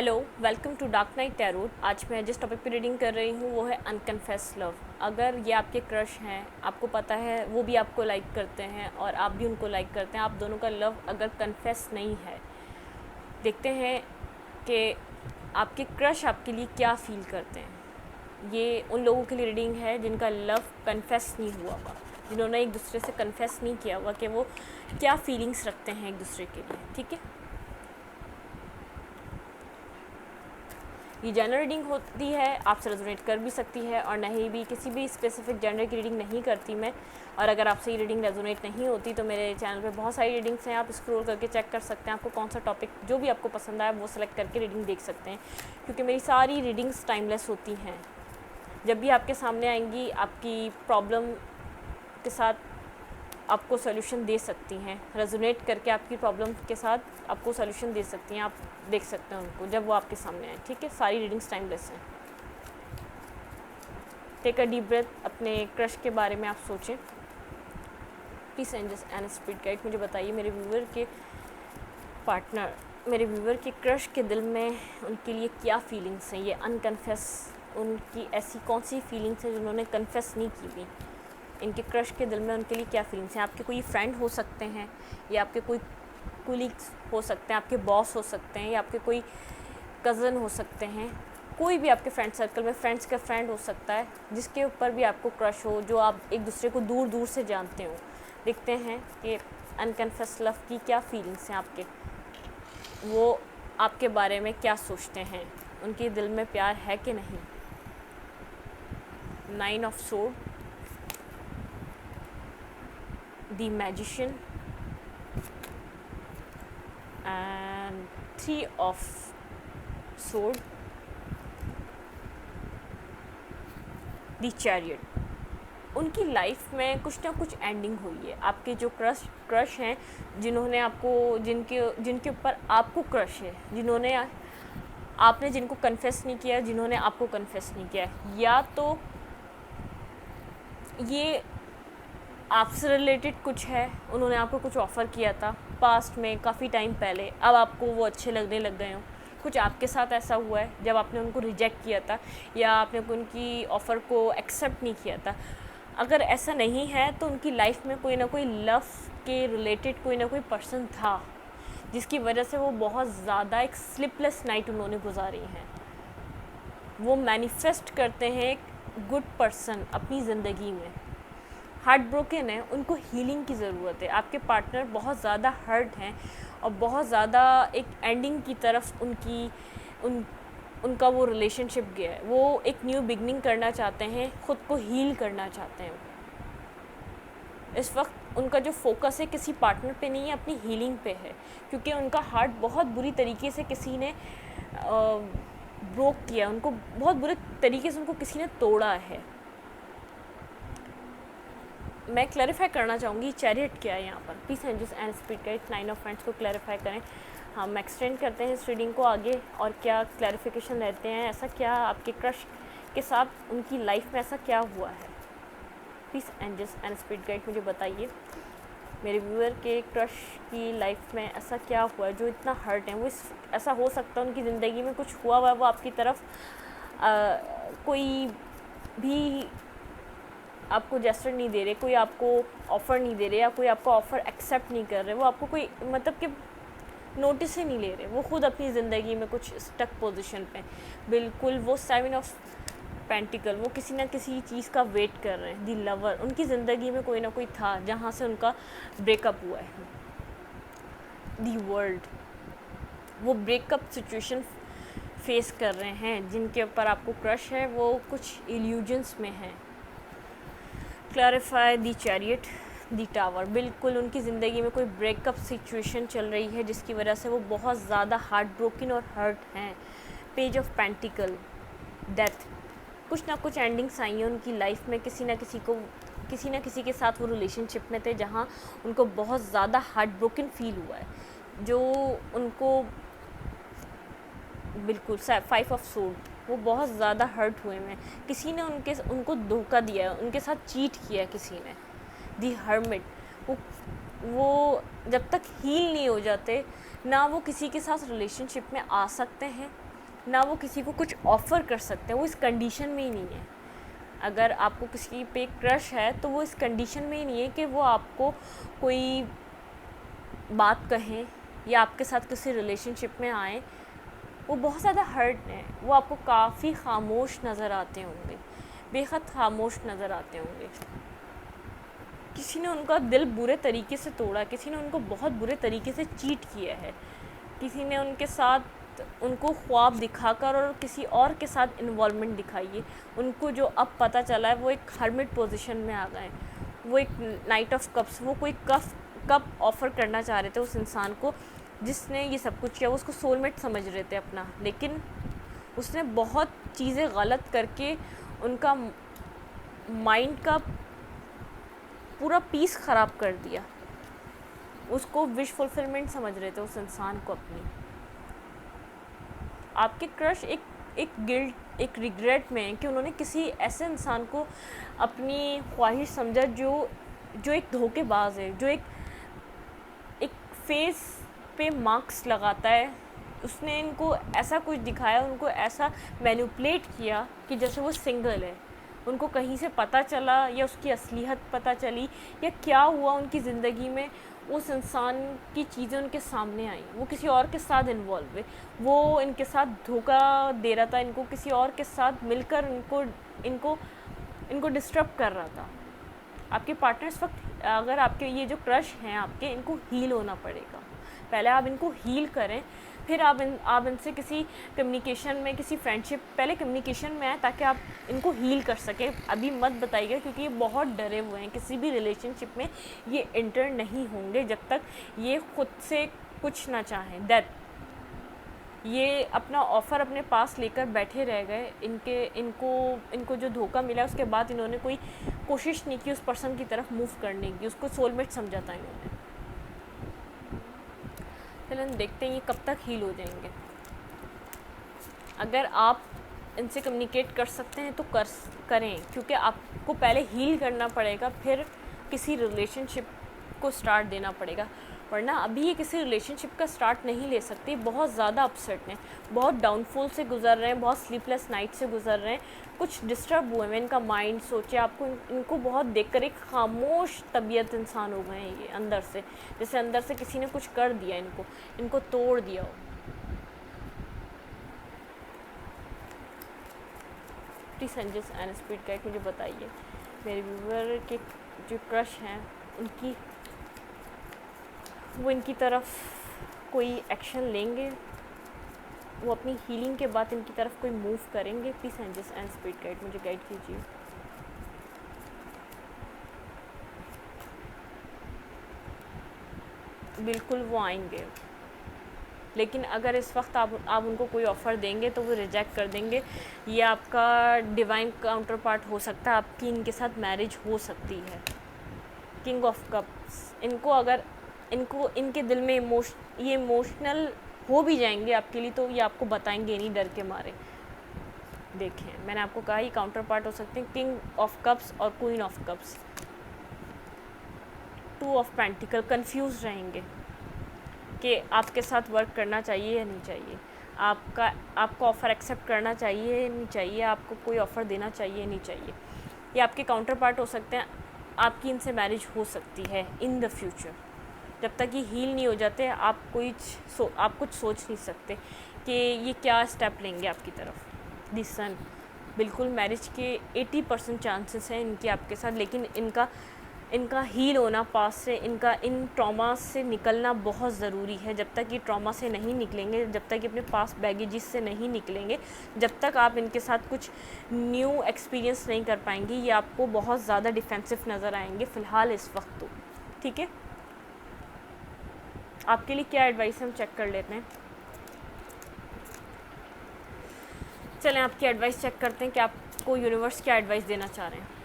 Hello, welcome to dark night tarot. आज मैं जिस टॉपिक पे रीडिंग कर रही हूँ वो है अनकन्फेस लव। अगर ये आपके क्रश हैं, आपको पता है वो भी आपको लाइक करते हैं और आप भी उनको लाइक करते हैं, आप दोनों का लव अगर कन्फेस नहीं है, देखते हैं कि आपके क्रश आपके लिए क्या फ़ील करते हैं। ये उन लोगों के लिए रीडिंग है जिनका लव कन्फेस नहीं हुआ हुआ, जिन्होंने एक दूसरे से कन्फेस नहीं किया हुआ कि वो क्या फीलिंग्स रखते हैं एक दूसरे के लिए। ठीक है, ये जनरल रीडिंग होती है, आपसे रेजोनेट कर भी सकती है और नहीं भी। किसी भी स्पेसिफिक जनरल की रीडिंग नहीं करती मैं। और अगर आपसे ये रीडिंग रेजोनेट नहीं होती तो मेरे चैनल पे बहुत सारी रीडिंग्स हैं, आप स्क्रॉल करके चेक कर सकते हैं। आपको कौन सा टॉपिक जो भी आपको पसंद आए वो सेलेक्ट करके रीडिंग देख सकते हैं, क्योंकि मेरी सारी रीडिंग्स टाइमलेस होती हैं। जब भी आपके सामने आएंगी, आपकी प्रॉब्लम के साथ आपको सोल्यूशन दे सकती हैं, रेजोनेट करके आपकी प्रॉब्लम के साथ आपको सोल्यूशन दे सकती हैं। आप देख सकते हैं उनको जब वो आपके सामने आए। ठीक है, सारी रीडिंग्स टाइमलेस हैं। टेक अ डीप ब्रेथ, अपने क्रश के बारे में आप सोचें। Please angels and spirit guide मुझे बताइए, मेरे व्यूअर के पार्टनर, मेरे व्यूअर के क्रश के दिल में उनके लिए क्या फीलिंग्स हैं। ये अनकन्फेस, उनकी ऐसी कौन सी फीलिंग्स हैं जिन्होंने कन्फेस नहीं की हुई। इनके क्रश के दिल में उनके लिए क्या फीलिंग्स हैं। आपके कोई फ्रेंड हो सकते हैं, या आपके कोई कोलीग्स हो सकते हैं, आपके बॉस हो सकते हैं, या आपके कोई कज़न हो सकते हैं। कोई भी आपके फ्रेंड सर्कल में फ्रेंड्स का फ्रेंड हो सकता है जिसके ऊपर भी आपको क्रश हो, जो आप एक दूसरे को दूर दूर से जानते हो। देखते हैं कि अनकन्फेस लव की क्या फीलिंग्स हैं आपके, वो आपके बारे में क्या सोचते हैं, उनके दिल में प्यार है कि नहीं। 9 of sword, the magician and 3 of sword, the chariot. उनकी लाइफ में कुछ ना कुछ एंडिंग हुई है। आपके जो क्रश हैं, जिन्होंने आपको, जिनके ऊपर आपको क्रश है, जिन्होंने आपने जिनको कन्फेस नहीं किया, जिन्होंने आपको कन्फेस नहीं किया, या तो ये आपसे रिलेटेड कुछ है, उन्होंने आपको कुछ ऑफ़र किया था पास्ट में काफ़ी टाइम पहले, अब आपको वो अच्छे लगने लग गए हों। कुछ आपके साथ ऐसा हुआ है जब आपने उनको रिजेक्ट किया था या आपने उनकी ऑफ़र को एक्सेप्ट नहीं किया था। अगर ऐसा नहीं है तो उनकी लाइफ में कोई ना कोई लव के रिलेटेड कोई ना कोई पर्सन था जिसकी वजह से वो बहुत ज़्यादा एक स्लीपलेस नाइट उन्होंने गुजारी है। वो मैनिफेस्ट करते हैं एक गुड पर्सन अपनी ज़िंदगी में। हार्ट ब्रोकन है, उनको हीलिंग की ज़रूरत है। आपके पार्टनर बहुत ज़्यादा हर्ट हैं और बहुत ज़्यादा एक एंडिंग की तरफ उनका वो रिलेशनशिप गया है। वो एक न्यू बिगनिंग करना चाहते हैं, ख़ुद को हील करना चाहते हैं। इस वक्त उनका जो फोकस है किसी पार्टनर पे नहीं है, अपनी हीलिंग पे है, क्योंकि उनका हार्ट बहुत बुरी तरीके से किसी ने ब्रोक किया, उनको बहुत बुरे तरीके से उनको किसी ने तोड़ा है। मैं क्लैरिफाई करना चाहूँगी चैरियट क्या है यहाँ पर। Please angels and spirit guide 9 of friends को क्लैरिफाई करें। हम एक्सटेंड करते हैं इस रीडिंग को आगे, और क्या क्लैरिफिकेशन लेते हैं। ऐसा क्या आपके क्रश के साथ उनकी लाइफ में ऐसा क्या हुआ है। Please angels and spirit guide मुझे बताइए, मेरे व्यूअर के क्रश की लाइफ में ऐसा क्या हुआ है जो इतना हर्ट है। वो ऐसा हो सकता है उनकी ज़िंदगी में कुछ हुआ है, वो आपकी तरफ कोई भी आपको जेस्चर नहीं दे रहे, कोई आपको ऑफ़र नहीं दे रहे, या कोई आपका ऑफ़र एक्सेप्ट नहीं कर रहे, वो आपको कोई मतलब कि नोटिस ही नहीं ले रहे। वो खुद अपनी ज़िंदगी में कुछ स्टक पोजीशन पे, बिल्कुल वो 7 ऑफ पेंटिकल, वो किसी ना किसी चीज़ का वेट कर रहे हैं। दी लवर, उनकी ज़िंदगी में कोई ना कोई था जहाँ से उनका ब्रेकअप हुआ है। दी वर्ल्ड, वो ब्रेकअप सिचुएशन फेस कर रहे हैं। जिनके ऊपर आपको क्रश है वो कुछ इल्यूजन्स में हैं। क्लैरिफाई दी चैरियट, दी टावर, बिल्कुल उनकी ज़िंदगी में कोई ब्रेकअप सिचुएशन चल रही है जिसकी वजह से वो बहुत ज़्यादा हार्ट ब्रोकन और हर्ट हैं। पेज ऑफ पेंटिकल, डेथ, कुछ ना कुछ एंडिंग्स आई हैं उनकी लाइफ में। किसी ना किसी के साथ वो रिलेशनशिप में थे जहाँ उनको बहुत ज़्यादा हार्ट ब्रोकन फील हुआ है, जो उनको बिल्कुल 5 ऑफ सोर्ड, वो बहुत ज़्यादा हर्ट हुए हैं। किसी ने उनको धोखा दिया है, उनके साथ चीट किया है किसी ने। दी हर्मिट, वो जब तक हील नहीं हो जाते ना वो किसी के साथ रिलेशनशिप में आ सकते हैं ना वो किसी को कुछ ऑफ़र कर सकते हैं, वो इस कंडीशन में ही नहीं है। अगर आपको किसी पे क्रश है तो वो इस कंडीशन में ही नहीं है कि वो आपको कोई बात कहें या आपके साथ किसी रिलेशनशिप में आए। वो बहुत ज़्यादा हर्ट हैं, वो आपको काफ़ी खामोश नज़र आते होंगे, बेहद खामोश नज़र आते होंगे। किसी ने उनका दिल बुरे तरीके से तोड़ा, किसी ने उनको बहुत बुरे तरीके से चीट किया है, किसी ने उनके साथ उनको ख्वाब दिखाकर और किसी और के साथ इन्वॉल्वमेंट दिखाई है। उनको जो अब पता चला है वो एक हर्मिट पोजीशन में आ गए, वो एक नाइट ऑफ कप्स, वो कोई कप ऑफ़र करना चाह रहे थे उस इंसान को जिसने ये सब कुछ किया। वो उसको सोलमेट समझ रहे थे अपना, लेकिन उसने बहुत चीज़ें गलत करके उनका माइंड का पूरा पीस ख़राब कर दिया। उसको विश फुलफिलमेंट समझ रहे थे उस इंसान को अपनी। आपके क्रश एक गिल्ट, एक रिग्रेट में है कि उन्होंने किसी ऐसे इंसान को अपनी ख्वाहिश समझा जो एक धोखेबाज है, जो एक फेस पे मार्क्स लगाता है। उसने इनको ऐसा कुछ दिखाया, उनको ऐसा मैनिपुलेट किया कि जैसे वो सिंगल है। उनको कहीं से पता चला या उसकी असलियत पता चली या क्या हुआ उनकी ज़िंदगी में, उस इंसान की चीज़ें उनके सामने आई। वो किसी और के साथ इन्वॉल्व है, वो इनके साथ धोखा दे रहा था, इनको किसी और के साथ मिलकर इनको डिस्टर्ब कर रहा था। आपके पार्टनर इस वक्त, अगर आपके ये जो क्रश हैं आपके, इनको हील होना पड़ेगा। पहले आप इनको हील करें, फिर आप इनसे किसी कम्युनिकेशन में, किसी फ्रेंडशिप, पहले कम्युनिकेशन में आए ताकि आप इनको हील कर सकें। अभी मत बताइएगा, क्योंकि ये बहुत डरे हुए हैं। किसी भी रिलेशनशिप में ये इंटर नहीं होंगे जब तक ये खुद से कुछ ना चाहें। ये अपना ऑफ़र अपने पास लेकर बैठे रह गए। इनको जो धोखा मिला उसके बाद इन्होंने कोई कोशिश नहीं की उस पर्सन की तरफ मूव करने की, उसको सोलमेट समझा था इन्होंने। चलो देखते हैं ये कब तक हील हो जाएंगे। अगर आप इनसे कम्युनिकेट कर सकते हैं तो करें, क्योंकि आपको पहले हील करना पड़ेगा, फिर किसी रिलेशनशिप को स्टार्ट देना पड़ेगा। वरना अभी ये किसी रिलेशनशिप का स्टार्ट नहीं ले सकती। बहुत ज़्यादा अपसेट हैं, बहुत डाउनफॉल से गुजर रहे हैं, बहुत स्लीपलेस नाइट से गुजर रहे हैं, कुछ डिस्टर्ब हुए हैं इनका माइंड। सोचे आपको इनको बहुत देखकर एक खामोश तबीयत इंसान हो गए हैं ये अंदर से, जैसे अंदर से किसी ने कुछ कर दिया, इनको तोड़ दिया हो। Please suggest and speed guide मुझे बताइए मेरे व्यूवर के जो क्रश हैं वो इनकी तरफ कोई एक्शन लेंगे, वो अपनी हीलिंग के बाद इनकी तरफ कोई मूव करेंगे। Please suggest and speed guide मुझे गाइड कीजिए। बिल्कुल वो आएंगे, लेकिन अगर इस वक्त आप उनको कोई ऑफ़र देंगे तो वो रिजेक्ट कर देंगे। ये आपका डिवाइन काउंटर पार्ट हो सकता है, आपकी इनके साथ मैरिज हो सकती है। किंग ऑफ कप्स, इनके दिल में ये इमोशनल हो भी जाएंगे आपके लिए, तो ये आपको बताएंगे नहीं डर के मारे। देखें, मैंने आपको कहा ये काउंटर पार्ट हो सकते हैं, किंग ऑफ कप्स और queen of cups. Two of pentacle, confuse रहेंगे कि आपके साथ वर्क करना चाहिए या नहीं चाहिए, आपको ऑफ़र एक्सेप्ट करना चाहिए या नहीं चाहिए, आपको कोई ऑफ़र देना चाहिए या नहीं चाहिए। ये आपके काउंटर पार्ट हो सकते हैं। आपकी इनसे मैरिज हो सकती है इन द फ्यूचर। जब तक ये हील नहीं हो जाते आप कुछ सोच नहीं सकते कि ये क्या स्टेप लेंगे आपकी तरफ। द सन, बिल्कुल मैरिज के 80% चांसेस हैं इनके आपके साथ, लेकिन इनका हील होना पास से, इनका इन ट्रॉमा से निकलना बहुत ज़रूरी है। जब तक ये ट्रॉमा से नहीं निकलेंगे, जब तक ये अपने पास बैगेजेस से नहीं निकलेंगे, जब तक आप इनके साथ कुछ न्यू एक्सपीरियंस नहीं कर पाएंगे, ये आपको बहुत ज़्यादा डिफेंसिव नज़र आएंगे फ़िलहाल इस वक्त तो। ठीक है, आपके लिए क्या एडवाइस हम चेक कर लेते हैं। चलें आपकी एडवाइस चेक करते हैं कि आपको यूनिवर्स क्या एडवाइस देना चाह रहे हैं।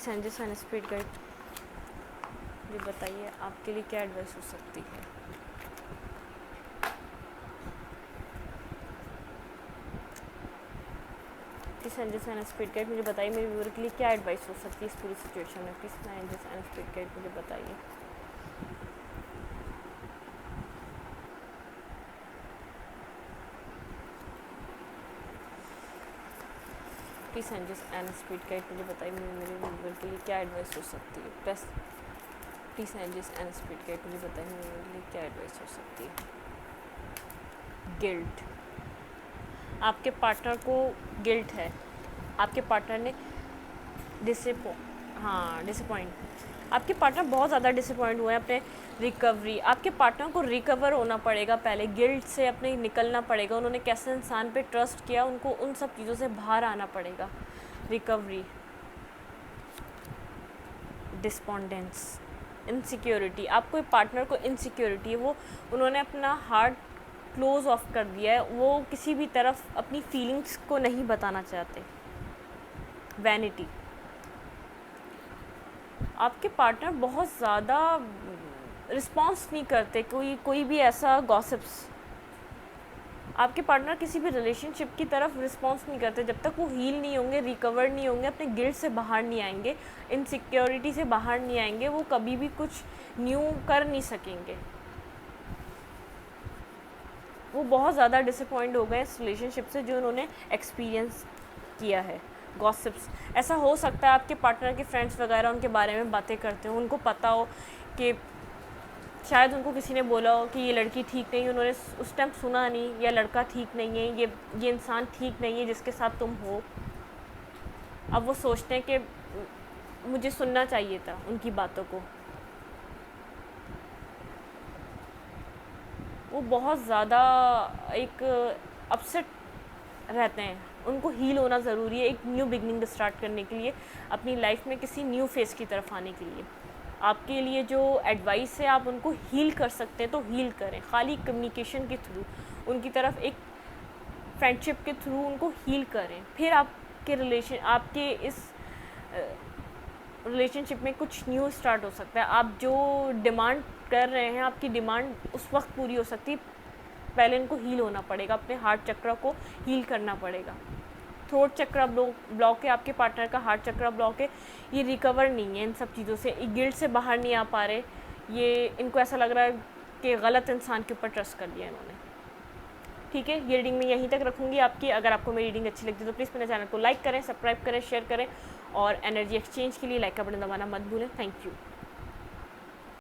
एंजल्स एंड स्पिरिट गाइड ये बताइए आपके लिए क्या एडवाइस हो सकती है। Peace angels and spirit guide मुझे बताइए मेरे व्यूअर के लिए क्या एडवाइस हो सकती है इस पूरी सिचुएशन में। Peace angels and spirit guide मुझे बताइए। Peace angels and spirit guide मुझे बताइए मेरे व्यूअर के लिए क्या एडवाइस हो सकती है। Plus peace angels and spirit guide मुझे बताइए मेरे लिए क्या एडवाइस हो सकती है। गिल्ट, आपके पार्टनर को गिल्ट है, आपके पार्टनर ने डिसअपॉइंट, आपके पार्टनर बहुत ज़्यादा डिसअपॉइंट हुए हैं अपने रिकवरी। आपके पार्टनर को रिकवर होना पड़ेगा, पहले गिल्ट से अपने निकलना पड़ेगा। उन्होंने कैसे इंसान पे ट्रस्ट किया, उनको उन सब चीज़ों से बाहर आना पड़ेगा। रिकवरी, डिस्पोंडेंस, इनसिक्योरिटी, आपको पार्टनर को इनसिक्योरिटी है, वो उन्होंने अपना हार्ट क्लोज ऑफ कर दिया है, वो किसी भी तरफ अपनी फीलिंग्स को नहीं बताना चाहते। वैनिटी, आपके पार्टनर बहुत ज़्यादा रिस्पॉन्स नहीं करते कोई भी ऐसा गॉसिप्स। आपके पार्टनर किसी भी रिलेशनशिप की तरफ रिस्पॉन्स नहीं करते जब तक वो हील नहीं होंगे, रिकवर नहीं होंगे, अपने गिल्ट से बाहर नहीं आएंगे, इनसिक्योरिटी से बाहर नहीं आएंगे, वो कभी भी कुछ न्यू कर नहीं सकेंगे। वो बहुत ज़्यादा डिसअपॉइंट हो गए इस रिलेशनशिप से जो उन्होंने एक्सपीरियंस किया है। गॉसिप्स, ऐसा हो सकता है आपके पार्टनर के फ्रेंड्स वगैरह उनके बारे में बातें करते हो, उनको पता हो कि शायद उनको किसी ने बोला हो कि ये लड़की ठीक नहीं, उन्होंने उस टाइम सुना नहीं, या लड़का ठीक नहीं है, ये इंसान ठीक नहीं है जिसके साथ तुम हो। अब वो सोचते हैं कि मुझे सुनना चाहिए था उनकी बातों को। वो बहुत ज़्यादा एक अपसेट रहते हैं, उनको हील होना ज़रूरी है एक न्यू बिगनिंग स्टार्ट करने के लिए, अपनी लाइफ में किसी न्यू फेज़ की तरफ आने के लिए। आपके लिए जो एडवाइस है, आप उनको हील कर सकते हैं तो हील करें, खाली कम्युनिकेशन के थ्रू, उनकी तरफ एक फ्रेंडशिप के थ्रू उनको हील करें। फिर आपके इस रिलेशनशिप में कुछ न्यू स्टार्ट हो सकता है। आप जो डिमांड कर रहे हैं, आपकी डिमांड उस वक्त पूरी हो सकती है, पहले इनको हील होना पड़ेगा, अपने हार्ट चक्र को हील करना पड़ेगा। थ्रोट चक्र ब्लॉक है, आपके पार्टनर का हार्ट चक्र ब्लॉक है, ये रिकवर नहीं है इन सब चीज़ों से, गिल्ट से बाहर नहीं आ पा रहे, ये इनको ऐसा लग रहा है कि गलत इंसान के ऊपर ट्रस्ट कर लिया इन्होंने। ठीक है, ये रीडिंग मैं यहीं तक रखूँगी आपकी। अगर आपको मेरी रीडिंग अच्छी लगती है तो प्लीज़ मेरे चैनल को लाइक करें, सब्सक्राइब करें, शेयर करें, और एनर्जी एक्सचेंज के लिए लाइक का बटन दबाना मत भूलें। Thank you.